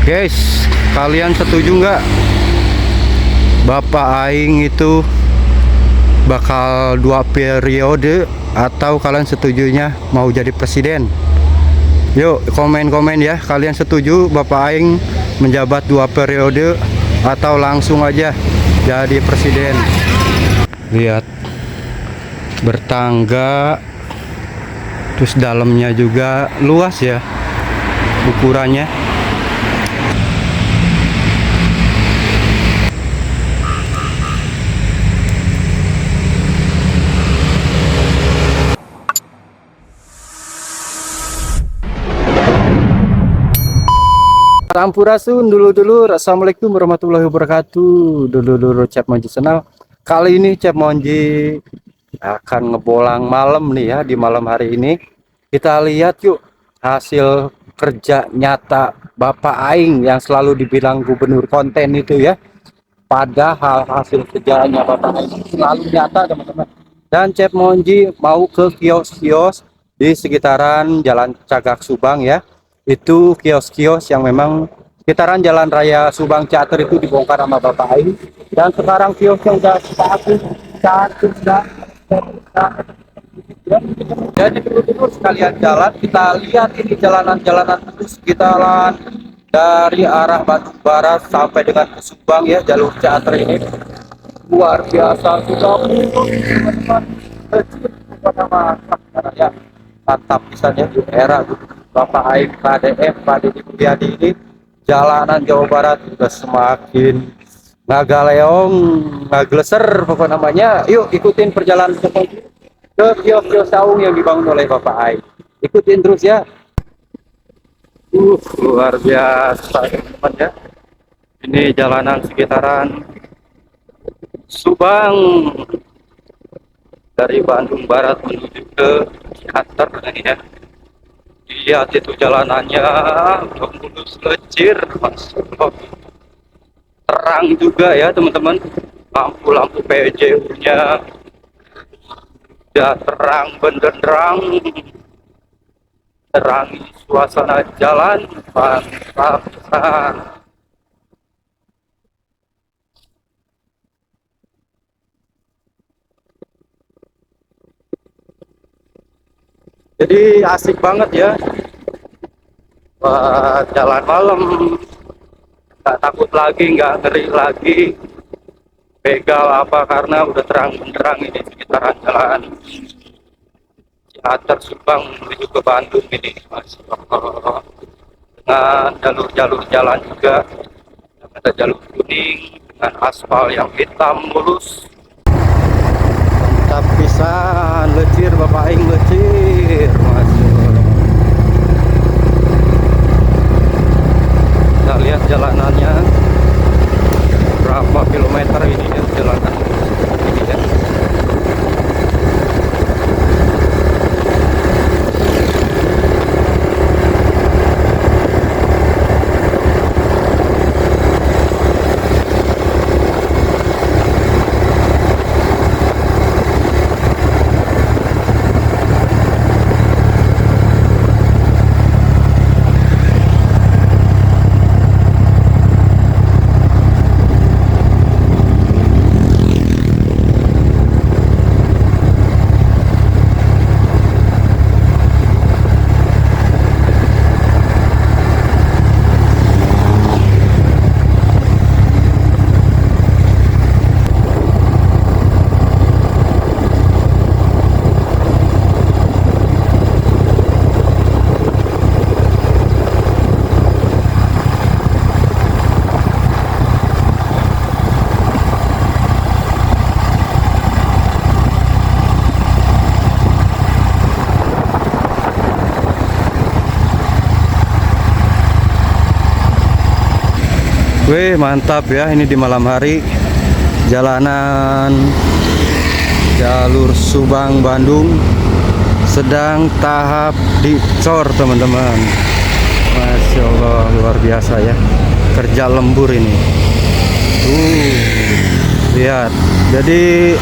Guys, kalian setuju nggak Bapak Aing itu bakal 2 periode, atau kalian setujunya mau jadi presiden? Yuk komen-komen ya, kalian setuju Bapak Aing menjabat 2 periode atau langsung aja jadi presiden? Lihat, bertangga, terus dalamnya juga luas ya ukurannya. Sampurasun dulu-dulu. Assalamualaikum warahmatullahi wabarakatuh. Dulu-dulu Cep Monji Channel. Kali ini Cep Monji akan ngebolang malam nih ya. Di malam hari ini kita lihat yuk hasil kerja nyata Bapak Aing yang selalu dibilang gubernur konten itu ya. Padahal hasil kerjanya Bapak Aing selalu nyata, teman-teman. Dan Cep Monji mau ke kios-kios di sekitaran Jalan Cagak Subang ya. Itu kios-kios yang memang sekitaran Jalan Raya Subang Ciater itu dibongkar sama Bapak Aing. Dan sekarang kiosnya udah cantik dan jadi dulu sekalian jalan, kita lihat ini jalanan-jalanan terus sekitaran dari arah Bandung Barat sampai dengan ke Subang ya, jalur Ciater ini luar biasa sudah ya, mantap pisannya di era Bapak Aing KDM Pak Deddy Mulyadi ini. Jalanan Jawa Barat sudah semakin ngagaleong, ngagleser pokok namanya. Yuk ikutin perjalanan ke kios-kios saung yang dibangun oleh Bapak Aing. Ikutin terus ya. Luar biasa teman-teman ya. Ini jalanan sekitaran Subang dari Bandung Barat menuju ke Ciater ini ya. Lihat itu jalanannya udah mulus lecir, terang juga ya teman-teman. Lampu-lampu PJU-nya udah terang benderang, terangi suasana jalan, mantap. Jadi asik banget ya buat jalan malam, nggak takut lagi, nggak ngeri lagi begal apa, karena udah terang benderang ini sekitaran jalan Ciater Subang menuju ke Bandung ini, Mas. Dengan jalur-jalur jalan juga, ada jalur kuning dengan aspal yang hitam mulus. Mantap pisan, lecir Bapak Aing, lecir Mas. Kita lihat jalanannya berapa kilometer ini ya, jalanan ini ya. Wih, mantap ya, ini di malam hari jalanan jalur Subang Bandung sedang tahap dicor teman-teman. Masya Allah, luar biasa ya, kerja lembur ini. Lihat, jadi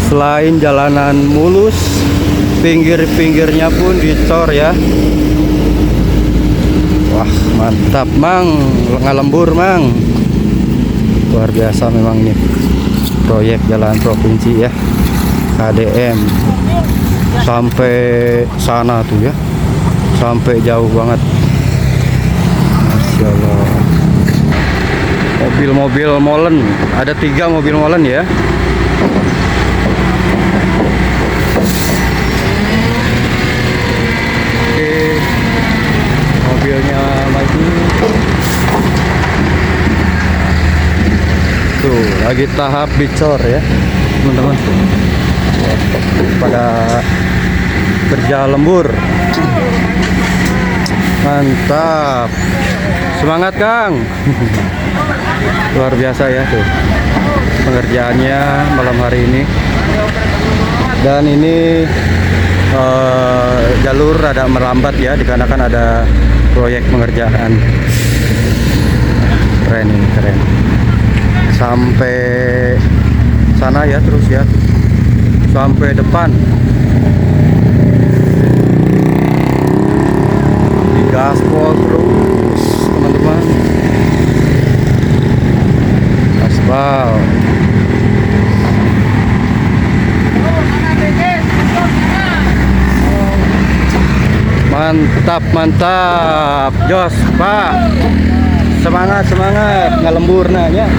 selain jalanan mulus, pinggir-pinggirnya pun dicor ya. Wah, mantap Mang, ngalembur Mang. Luar biasa memang ini proyek jalan provinsi ya, KDM. Sampai sana tuh ya, sampai jauh banget. Masya Allah. Mobil-mobil molen, ada 3 mobil molen ya. Oke, mobilnya maju. Tuh, lagi tahap dicor ya, teman-teman. Pada kerja lembur. Mantap. Semangat, Kang. Luar biasa ya tuh pengerjaannya malam hari ini. Dan ini jalur rada melambat ya, dikarenakan ada proyek pengerjaan. Keren ini, keren. Sampai sana ya, terus ya, sampai depan. Digaspol terus teman-teman. Aspal. Mantap, mantap. Jos, Pak. Semangat, semangat ngalembur nanya.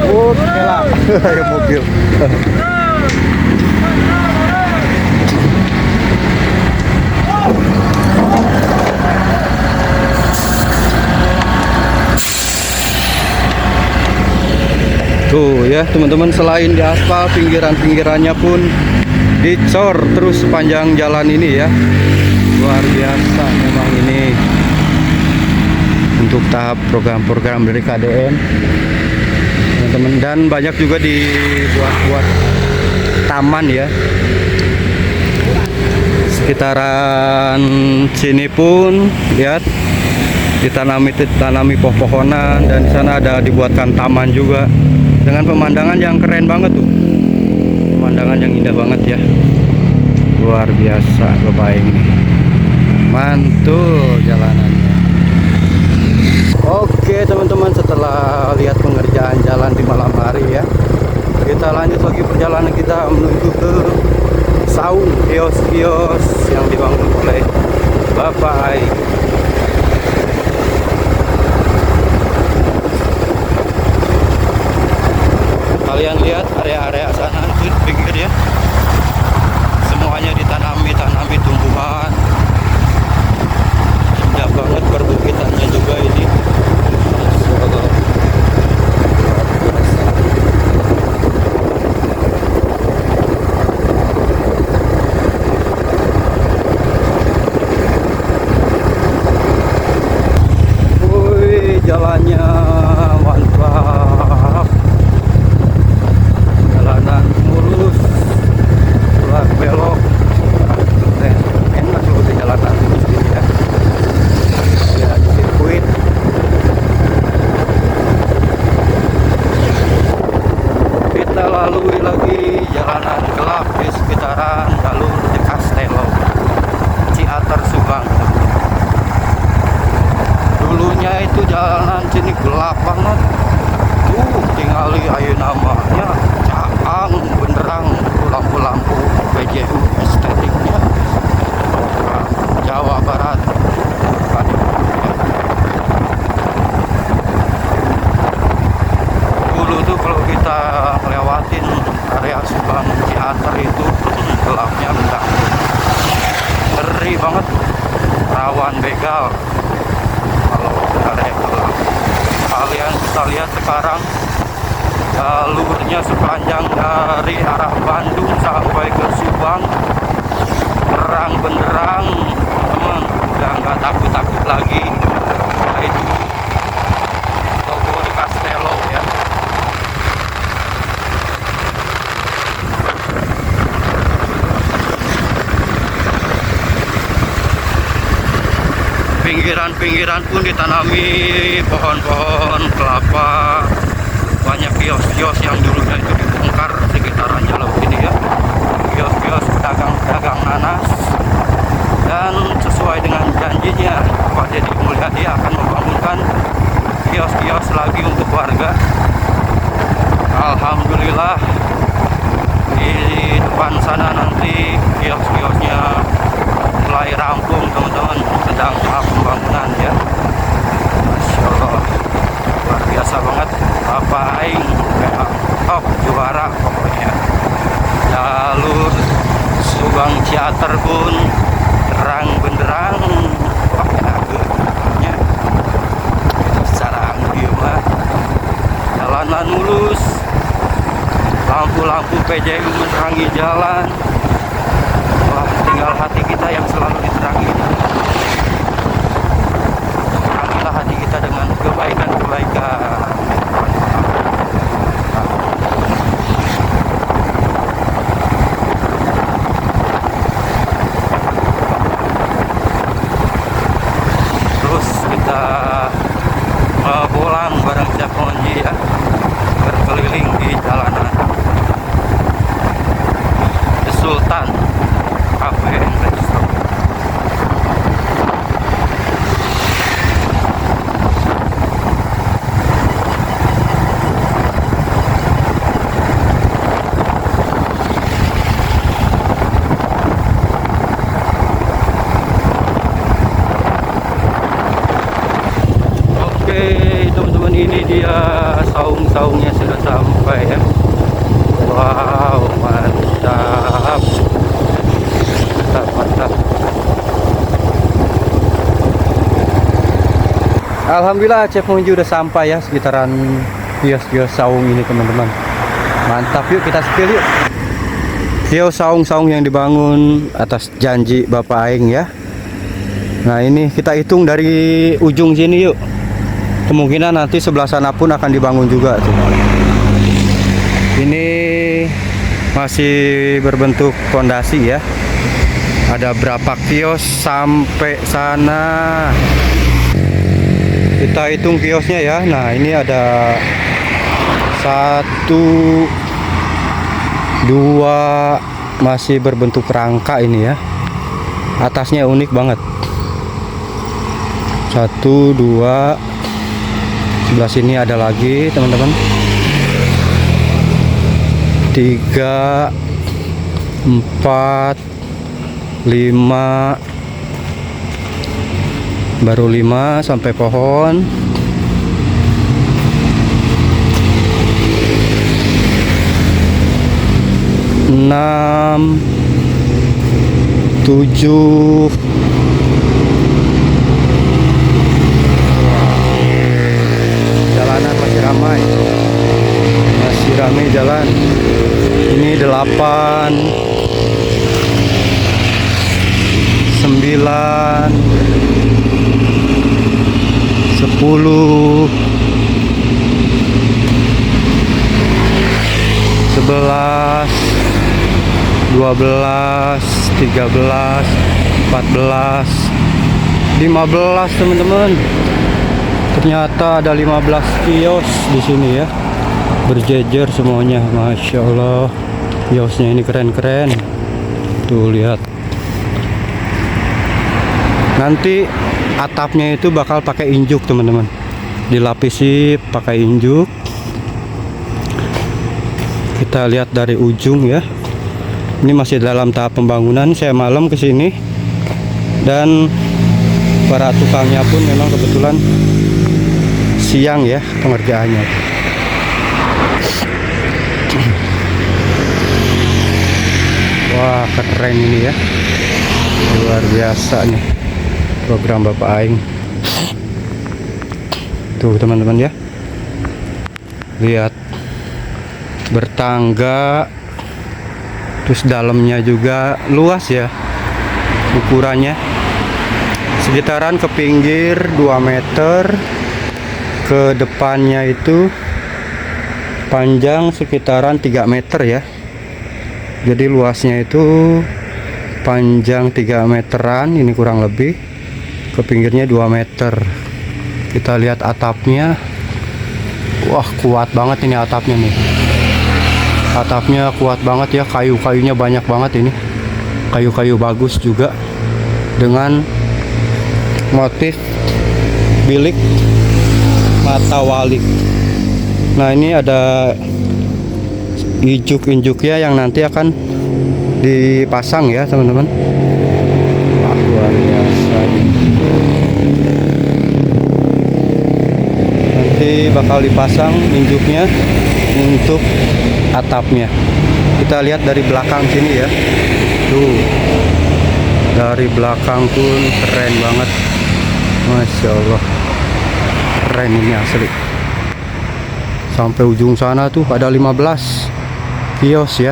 Oke lah. Ya mobil. Tuh ya teman-teman, selain di aspal, pinggiran-pinggirannya pun dicor terus sepanjang jalan ini ya. Luar biasa memang ini untuk tahap program-program dari KDM teman-teman. Dan banyak juga dibuat-buat taman ya, sekitaran sini pun lihat ditanami pohon-pohonan, dan di sana ada dibuatkan taman juga dengan pemandangan yang keren banget tuh, pemandangan yang indah banget ya. Luar biasa Bapak ini, mantul jalanannya. Oke teman-teman, setelah lihat pengerjaan jalan di malam hari ya, kita lanjut lagi perjalanan kita menuju ke saung kios-kios yang dibangun oleh Bapak Ai. Kalian lihat area-area sana itu pinggir ya, semuanya ditanami tumbuhan. Indah banget perbukitannya juga ini. Wih, jalannya mantap. Jalanan mulus, belok. Enak loh di jalanan mulus gini ya. Ya, sirkuit. Kita lalui lagi jalanan gelap di sekitaran jalur di Castello, Ciater Subang. Dulunya itu jalanan sini gelap banget. Tuh, tinggali ayo namanya Caang Benderang, lampu-lampu PJU estetiknya. Jawa Barat. Dulu tuh kalau kita lewatin area Subang Ciater itu gelapnya bentar, ngeri banget, rawan begal kalau area gelap. Kalian bisa lihat sekarang jalurnya sepanjang dari arah Bandung sampai ke Subang terang benderang teman, udah nggak takut-takut lagi. Nah, itu logo di Castello ya. Pinggiran-pinggiran pun ditanami pohon-pohon kelapa. Banyak kios-kios yang dulunya itu dibongkar sekitaran jalan ini ya. Kios-kios pedagang-pedagang nanas. Dan sesuai dengan janjinya Pak Bapak Deddy Mulyadi akan membangunkan kios-kios lagi untuk warga. Alhamdulillah di depan sana nanti kios-kiosnya mulai rampung teman-teman, sedang tahap pembangunan ya. Masya Allah, luar biasa banget Bapak Aing, memang top juara pokoknya. Jalur Subang Ciater pun terang benderang, pakai agaknya secara anggi mah jalanan mulus, lampu-lampu PJU menerangi jalan. Wah, tinggal hati kita yang selalu diterangi. Terangilah hati kita dengan kebaikan-kebaikan. Terus kita pulang bareng Chef Monji ya, berkeliling di jalanan The Sultan Cafe and Resto. Oke teman-teman, ini dia saung-saungnya sudah sampai ya. Wow, mantap, mantap. Alhamdulillah Chef Monji udah sampai ya, sekitaran kios-kios saung ini teman-teman. Mantap, yuk kita spill yuk. Kios saung-saung yang dibangun atas janji Bapak Aing ya. Nah ini kita hitung dari ujung sini yuk. Kemungkinan nanti sebelah sana pun akan dibangun juga tuh. Ini masih berbentuk fondasi ya. Ada berapa kios sampai sana? Kita hitung kiosnya ya. Nah ini ada 1, 2 masih berbentuk rangka ini ya. Atasnya unik banget. 1, 2. Sebelah sini ada lagi teman-teman. 3, 4, 5. Baru 5 sampai pohon. 6, 7. Jalanan masih ramai, jalan. Ini 8, 9, 10, 11, 12, 13, 14, 15 teman-teman. Ternyata ada 15 kios di sini ya, berjejer semuanya. Masya Allah, kiosnya ini keren-keren. Tuh lihat. Nanti atapnya itu bakal pakai injuk teman-teman, dilapisi pakai injuk. Kita lihat dari ujung ya. Ini masih dalam tahap pembangunan. Saya malam ke sini dan para tukangnya pun memang kebetulan siang ya pengerjaannya. Wah, keren ini ya. Luar biasa nih program Bapak Aing. Tuh teman-teman ya. Lihat, bertangga, terus dalamnya juga luas ya ukurannya. Sekitaran ke pinggir 2 meter, ke depannya itu panjang sekitaran 3 meter ya. Jadi luasnya itu panjang 3 meteran, ini kurang lebih. Ke pinggirnya 2 meter. Kita lihat atapnya. Wah, kuat banget ini atapnya nih. Atapnya kuat banget ya, kayu-kayunya banyak banget ini. Kayu-kayu bagus juga dengan motif bilik mata walik. Nah, ini ada injuk-injuknya yang nanti akan dipasang ya teman-teman. Wah, luar biasa ini. Nanti bakal dipasang injuknya untuk atapnya. Kita lihat dari belakang sini ya. Tuh, dari belakang pun keren banget. Masya Allah, keren ini asli. Sampai ujung sana tuh ada 15 kios ya.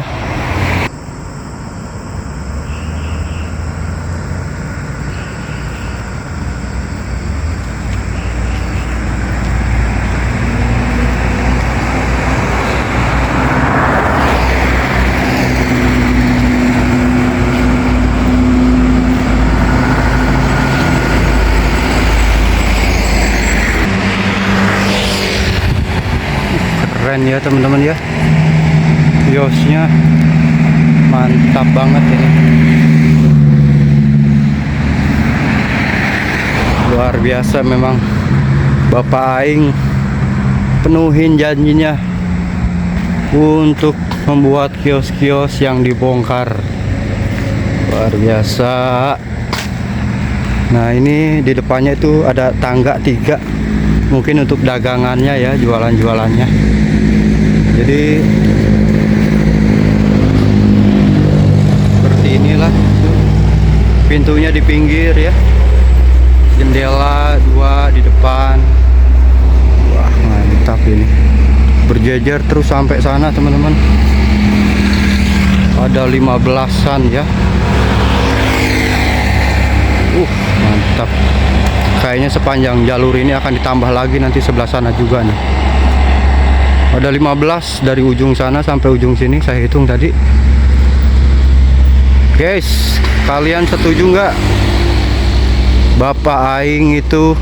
Keren ya teman-teman ya, kiosnya mantap banget ini, luar biasa memang. Bapak Aing penuhin janjinya untuk membuat kios-kios yang dibongkar, luar biasa. Nah, ini di depannya itu ada tangga 3, mungkin untuk dagangannya ya, jualan-jualannya. Jadi seperti inilah tuh. Pintunya di pinggir ya, jendela 2 di depan. Wah, mantap ini, berjejer terus sampai sana teman-teman. Ada 15-an ya. Mantap. Kayaknya sepanjang jalur ini akan ditambah lagi nanti sebelah sana juga nih. Ada 15 dari ujung sana sampai ujung sini, saya hitung tadi. Guys, kalian setuju nggak Bapak Aing itu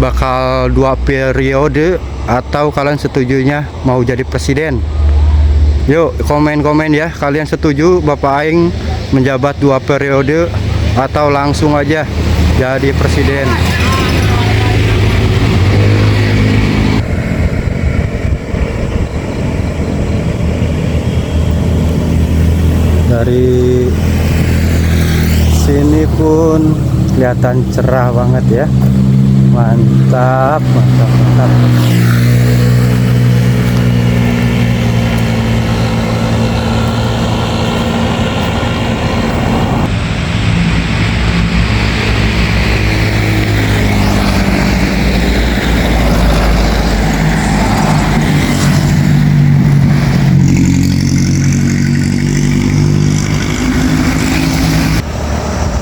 bakal 2 periode, atau kalian setujunya mau jadi presiden? Yuk komen-komen ya, kalian setuju Bapak Aing menjabat 2 periode atau langsung aja jadi presiden? Dari sini pun kelihatan cerah banget ya. Mantap, mantap, mantap.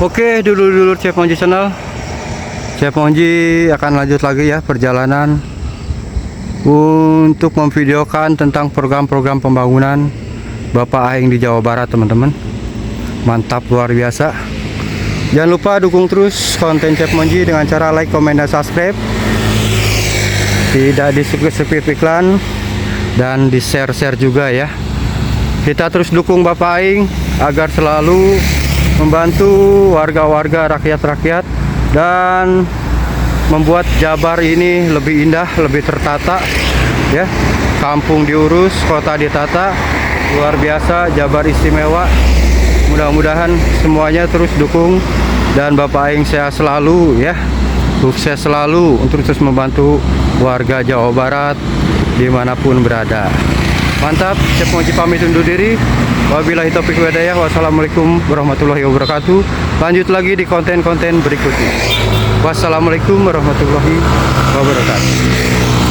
Oke, dulu Chef Monji Channel. Chef Monji akan lanjut lagi ya perjalanan untuk memvideokan tentang program-program pembangunan Bapak Aing di Jawa Barat, teman-teman. Mantap, luar biasa. Jangan lupa dukung terus konten Chef Monji dengan cara like, komen, dan subscribe. Tidak di skip iklan, dan di share juga ya. Kita terus dukung Bapak Aing agar selalu membantu warga-warga, rakyat-rakyat, dan membuat Jabar ini lebih indah, lebih tertata ya. Kampung diurus, kota ditata, luar biasa, Jabar istimewa. Mudah-mudahan semuanya terus dukung, dan Bapak Aing sehat selalu ya, sukses selalu untuk terus membantu warga Jawa Barat dimanapun berada. Mantap, Chef Monji pamit undur diri. Wabillahi taufiq wal hidayah. Wassalamualaikum warahmatullahi wabarakatuh. Lanjut lagi di konten-konten berikutnya. Wassalamualaikum warahmatullahi wabarakatuh.